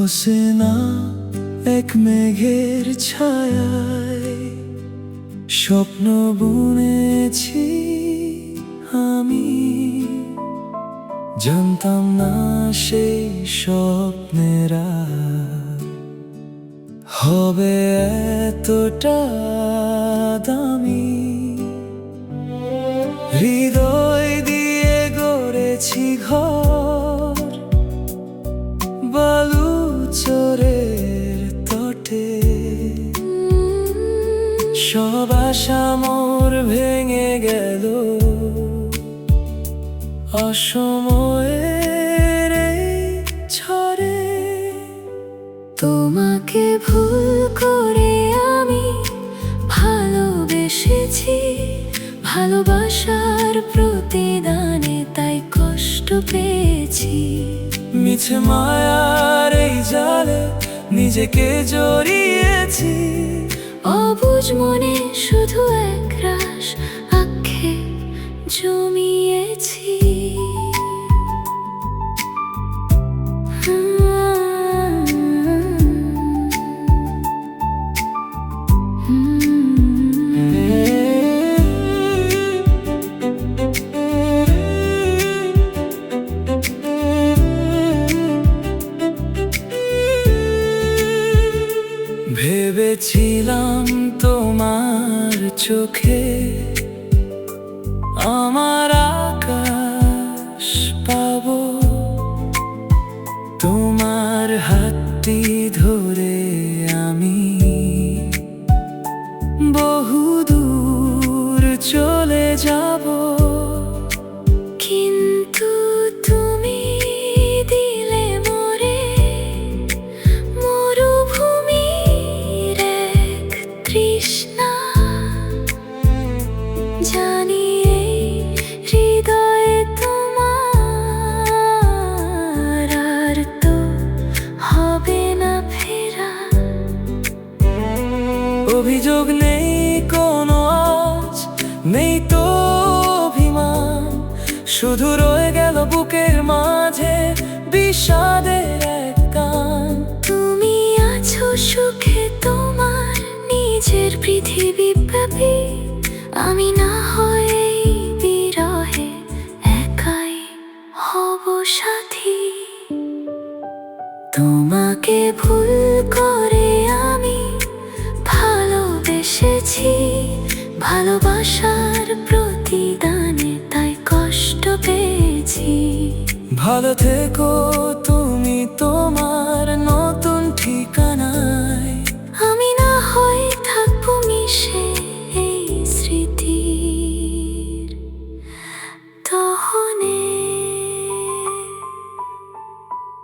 অচেনা এক মেঘের ছায়ায় স্বপ্ন বুনেছি আমি। জানতাম না সেই স্বপ্নেরা হবে এতটা দামি। হৃদয় দিয়ে গড়েছি ঘর বালুচরের তটে, সব আশা মোর ভেঙে গেল অসময়ের এই ঝড়ে। তোমাকে ভুল করে আমি ভালোবেসেছি, ভালোবাসার প্রতিদানে তাই কষ্ট পেয়েছি। মিছে মায়ার এই জালে নিজেকে জড়িয়েছি। অবুঝ মনে শুধু একরাশ আক্ষেপ জমিয়েছি। ভেবেছিলাম তোমার চোখে আমার আকাশ পাবো, তোমার হাতটি ধরে আমি বহুদূর চলে যাব। কিন্তু তুমি দিলে মোরে মরুভূমির এক তৃষ্ণা। জানি এই হৃদয়ে তোমার আর তো হবে না ফেরা। অভিযোগ নেই কোনো আজ, নেই তো অভিমান, শুধু রয়ে গেল বুকের মাঝে বিষাদের এক গান। তুমি আছো সুখে তোমার নিজের পৃথিবী ব্যাপী, আমি না হয় এই বিরহে একাই হব সাথী। তোমাকে ভুল করে আমি ভালোবেসেছি, ভালোবাসার প্রতিদানে তাই কষ্ট পেয়েছি। ভালো থেকো তুমি তোমার